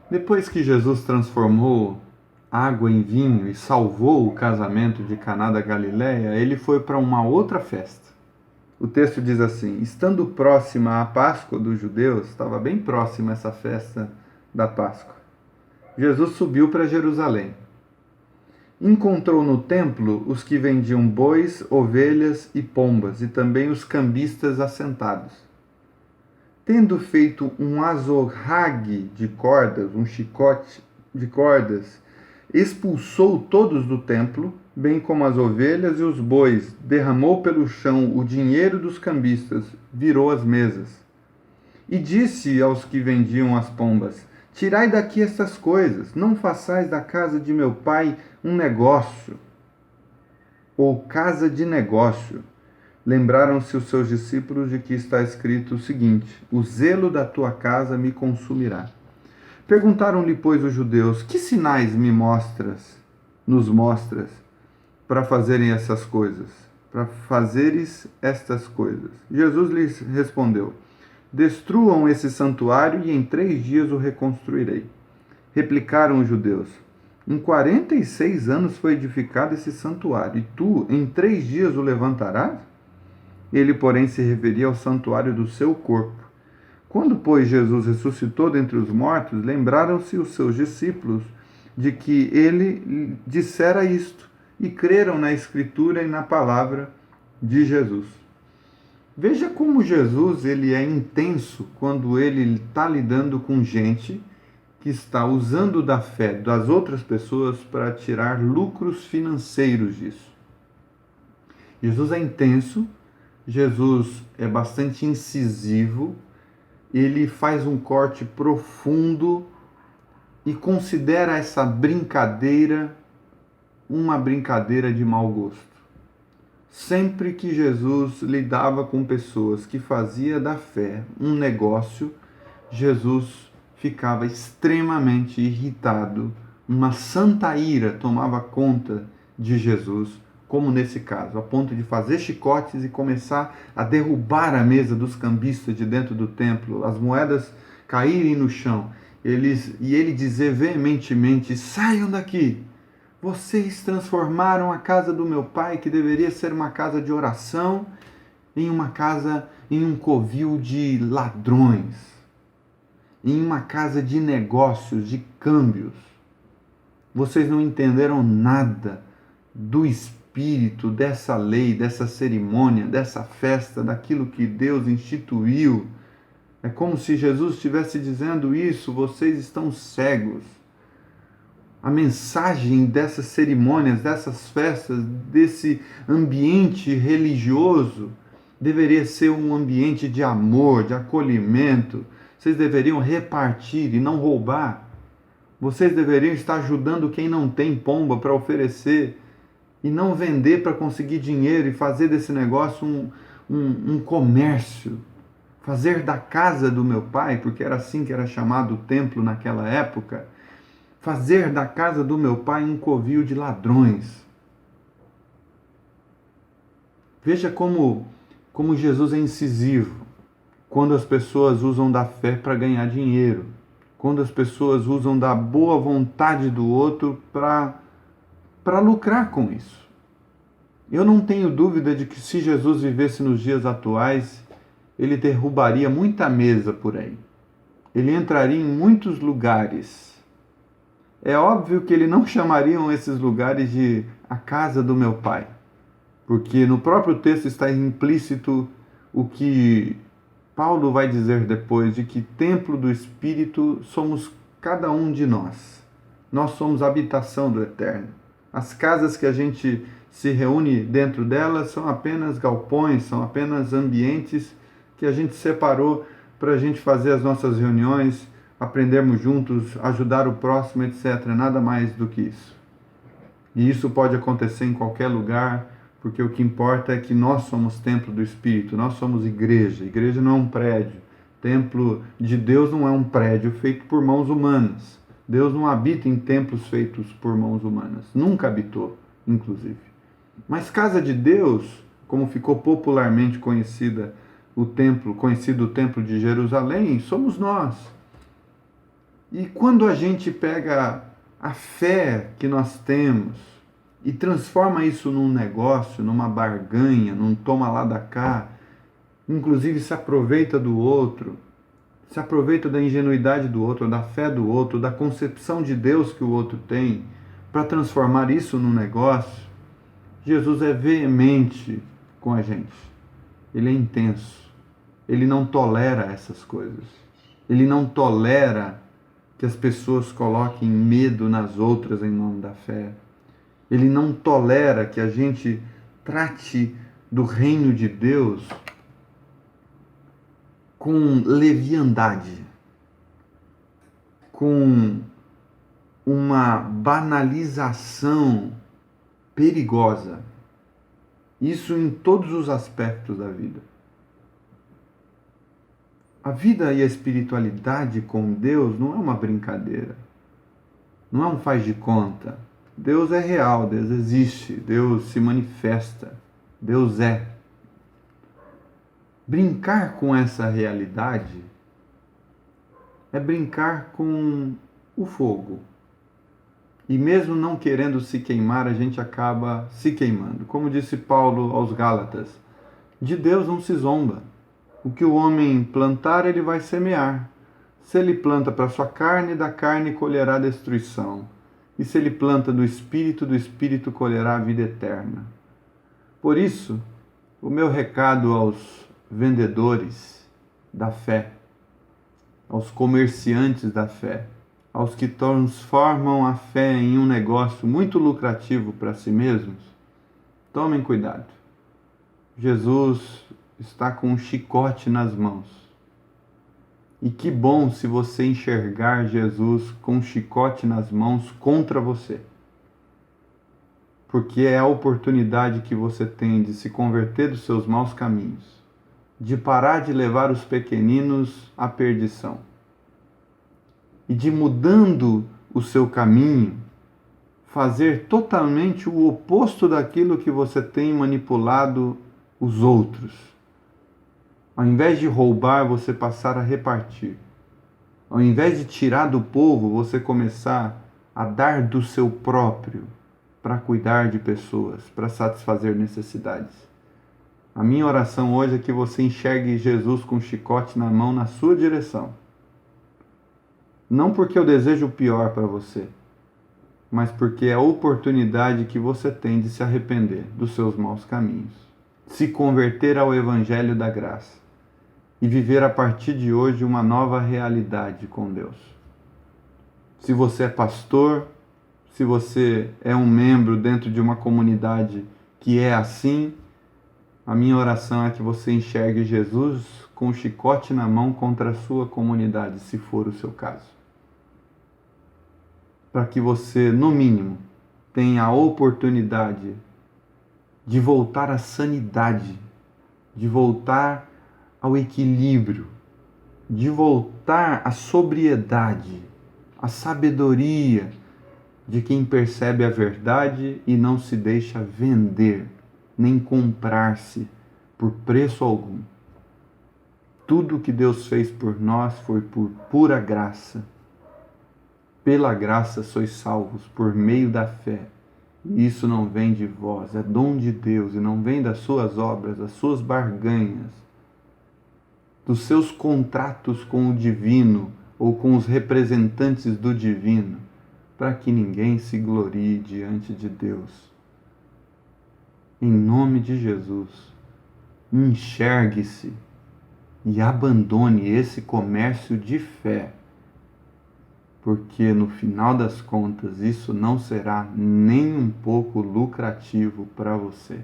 Depois que Jesus transformou água em vinho e salvou o casamento de Caná da Galileia, ele foi para uma outra festa. O texto diz assim: estando próxima a Páscoa dos judeus, estava bem próxima essa festa da Páscoa, Jesus subiu para Jerusalém. Encontrou no templo os que vendiam bois, ovelhas e pombas, e também os cambistas assentados. Tendo feito um azorrague de cordas, um chicote de cordas, expulsou todos do templo, bem como as ovelhas e os bois, derramou pelo chão o dinheiro dos cambistas, virou as mesas. E disse aos que vendiam as pombas: tirai daqui estas coisas, não façais da casa de meu pai um negócio, ou casa de negócio. Lembraram-se os seus discípulos de que está escrito o seguinte: o zelo da tua casa me consumirá. Perguntaram-lhe, pois, os judeus: que sinais nos mostras, para fazerem essas coisas? Para fazeres estas coisas. Jesus lhes respondeu: destruam esse santuário e em 3 dias o reconstruirei. Replicaram os judeus: em 46 anos foi edificado esse santuário, e tu em 3 dias o levantarás? Ele, porém, se referia ao santuário do seu corpo. Quando, pois, Jesus ressuscitou dentre os mortos, lembraram-se os seus discípulos de que ele dissera isto, e creram na Escritura e na palavra de Jesus. Veja como Jesus ele é intenso quando ele está lidando com gente que está usando da fé das outras pessoas para tirar lucros financeiros disso. Jesus é intenso, Jesus é bastante incisivo, ele faz um corte profundo e considera essa brincadeira uma brincadeira de mau gosto. Sempre que Jesus lidava com pessoas que fazia da fé um negócio, Jesus ficava extremamente irritado. Uma santa ira tomava conta de Jesus, como nesse caso, a ponto de fazer chicotes e começar a derrubar a mesa dos cambistas de dentro do templo, as moedas caírem no chão, e ele dizer veementemente: saiam daqui! Vocês transformaram a casa do meu pai, que deveria ser uma casa de oração, em uma casa, em um covil de ladrões, em uma casa de negócios, de câmbios. Vocês não entenderam nada do espírito dessa lei, dessa cerimônia, dessa festa, daquilo que Deus instituiu. É como se Jesus estivesse dizendo isso: vocês estão cegos. A mensagem dessas cerimônias, dessas festas, desse ambiente religioso, deveria ser um ambiente de amor, de acolhimento. Vocês deveriam repartir e não roubar. Vocês deveriam estar ajudando quem não tem pomba para oferecer e não vender para conseguir dinheiro e fazer desse negócio um comércio. Fazer da casa do meu pai, porque era assim que era chamado o templo naquela época, fazer da casa do meu pai um covil de ladrões. Veja como Jesus é incisivo quando as pessoas usam da fé para ganhar dinheiro, quando as pessoas usam da boa vontade do outro para lucrar com isso. Eu não tenho dúvida de que se Jesus vivesse nos dias atuais, ele derrubaria muita mesa por aí. Ele entraria em muitos lugares. É óbvio que ele não chamariam esses lugares de a casa do meu pai, porque no próprio texto está implícito o que Paulo vai dizer depois, de que templo do Espírito somos cada um de nós. Nós somos a habitação do Eterno. As casas que a gente se reúne dentro delas são apenas galpões, são apenas ambientes que a gente separou para a gente fazer as nossas reuniões, aprendermos juntos, ajudar o próximo, etc. Nada mais do que isso. E isso pode acontecer em qualquer lugar, porque o que importa é que nós somos templo do Espírito, nós somos igreja. Igreja não é um prédio. Templo de Deus não é um prédio feito por mãos humanas. Deus não habita em templos feitos por mãos humanas. Nunca habitou, inclusive. Mas casa de Deus, como ficou popularmente conhecido o templo de Jerusalém, somos nós. E quando a gente pega a fé que nós temos e transforma isso num negócio, numa barganha, num toma lá da cá, inclusive se aproveita do outro, se aproveita da ingenuidade do outro, da fé do outro, da concepção de Deus que o outro tem, para transformar isso num negócio, Jesus é veemente com a gente. Ele é intenso. Ele não tolera essas coisas. Ele não tolera que as pessoas coloquem medo nas outras em nome da fé. Ele não tolera que a gente trate do reino de Deus com leviandade, com uma banalização perigosa. Isso em todos os aspectos da vida. A vida e a espiritualidade com Deus não é uma brincadeira. Não é um faz de conta. Deus é real, Deus existe, Deus se manifesta, Deus é. Brincar com essa realidade é brincar com o fogo. E mesmo não querendo se queimar, a gente acaba se queimando. Como disse Paulo aos Gálatas, de Deus não se zomba. O que o homem plantar, ele vai semear. Se ele planta para a sua carne, da carne colherá destruição. E se ele planta do Espírito colherá a vida eterna. Por isso, o meu recado aos vendedores da fé, aos comerciantes da fé, aos que transformam a fé em um negócio muito lucrativo para si mesmos, tomem cuidado. Jesus está com um chicote nas mãos. E que bom se você enxergar Jesus com um chicote nas mãos contra você. Porque é a oportunidade que você tem de se converter dos seus maus caminhos, de parar de levar os pequeninos à perdição e de, mudando o seu caminho, fazer totalmente o oposto daquilo que você tem manipulado os outros. Ao invés de roubar, você passar a repartir. Ao invés de tirar do povo, você começar a dar do seu próprio para cuidar de pessoas, para satisfazer necessidades. A minha oração hoje é que você enxergue Jesus com um chicote na mão na sua direção. Não porque eu desejo o pior para você, mas porque é a oportunidade que você tem de se arrepender dos seus maus caminhos, se converter ao Evangelho da Graça e viver a partir de hoje uma nova realidade com Deus. Se você é pastor, se você é um membro dentro de uma comunidade que é assim, a minha oração é que você enxergue Jesus com um chicote na mão contra a sua comunidade, se for o seu caso. Para que você, no mínimo, tenha a oportunidade de voltar à sanidade, de voltar ao equilíbrio, de voltar à sobriedade, à sabedoria de quem percebe a verdade e não se deixa vender, nem comprar-se por preço algum. Tudo que Deus fez por nós foi por pura graça. Pela graça sois salvos por meio da fé. E isso não vem de vós, é dom de Deus e não vem das suas obras, das suas barganhas, dos seus contratos com o divino ou com os representantes do divino, para que ninguém se glorie diante de Deus. Em nome de Jesus, enxergue-se e abandone esse comércio de fé, porque no final das contas isso não será nem um pouco lucrativo para você.